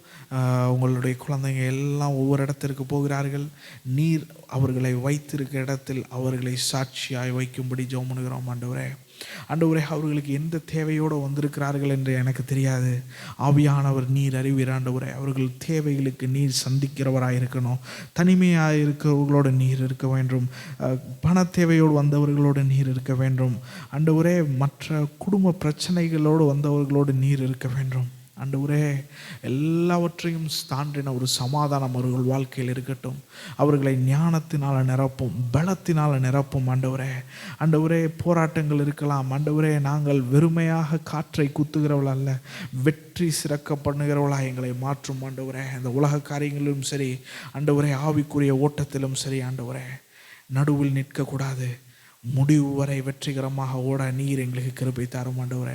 உங்களுடைய குழந்தைங்க எல்லாம் ஒவ்வொரு இடத்திற்கு போகிறார்கள். நீர் அவர்களை வைத்திருக்க இடத்தில் அவர்களை சாட்சியாய் வைக்கும்படி ஜெபம் பண்ணுகிறோம் ஆண்டவரே. ஆண்டவரே, அவர்களுக்கு எந்த தேவையோடு வந்திருக்கிறார்கள் என்று எனக்கு தெரியாது. ஆவியானவர் நீர் அறிவீர் ஆண்டவரே. அவர்கள் தேவைகளுக்கு நீர் சந்திக்கிறவராக இருக்கணும். தனிமையாக இருக்கிறவர்களோடு நீர் இருக்க வேண்டும். பண தேவையோடு வந்தவர்களோடு நீர் இருக்க வேண்டும் ஆண்டவரே. மற்ற குடும்ப பிரச்சனைகளோடு வந்தவர்களோடு நீர் இருக்க வேண்டும் ஆண்டவரே. எல்லாவற்றையும் தாண்டின ஒரு சமாதானம் அவர்கள் வாழ்க்கையில் இருக்கட்டும். அவர்களை ஞானத்தினால் நிரப்பும், பலத்தினால் நிரப்பும் ஆண்டவரே. ஆண்டவரே, போராட்டங்கள் இருக்கலாம் ஆண்டவரே. நாங்கள் வெறுமையாக காற்றை குத்துகிறவள் அல்ல, வெற்றி சிறக்க பண்ணுகிறவளாக எங்களை மாற்றும் ஆண்டவரே. இந்த உலக காரியங்களிலும் சரி ஆண்டவரே, ஆவிக்குரிய ஓட்டத்திலும் சரி ஆண்டவரே, நடுவில் நிற்கக்கூடாது. முடிவு வரை வெற்றிகரமாக ஓட நீர் எங்களுக்கு கிருபை தரும் ஆண்டவரே.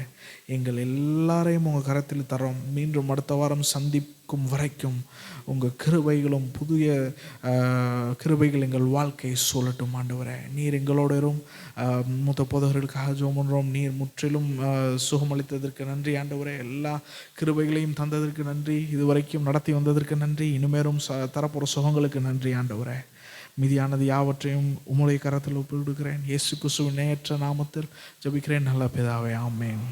எங்கள் எல்லாரையும் உங்கள் கரத்தில் தரோம். மீண்டும் அடுத்த வாரம் சந்திக்கும் வரைக்கும் உங்கள் கிருபைகளும் புதிய கிருபைகள் எங்கள் வாழ்க்கையை சொல்லட்டும் ஆண்டவரே. நீர் எங்களோடரும் மூத்த போதகர்களுக்காக ஜெபம் பண்ணுறோம். நீர் முற்றிலும் சுகமளித்ததற்கு நன்றி ஆண்டவரே. எல்லா கிருபைகளையும் தந்ததற்கு நன்றி. இதுவரைக்கும் நடத்தி வந்ததற்கு நன்றி. இனிமேலும் தரப்போகிற சுகங்களுக்கு நன்றி ஆண்டவரே. மீதியானது யாவற்றையும் உம்முடைய கரத்தில் ஒப்புவிடுகிறேன். இயேசு கிறிஸ்துவின் நேயற்ற நாமத்தில் ஜெபிக்கிறேன் நல்ல பிதாவே. ஆமென்.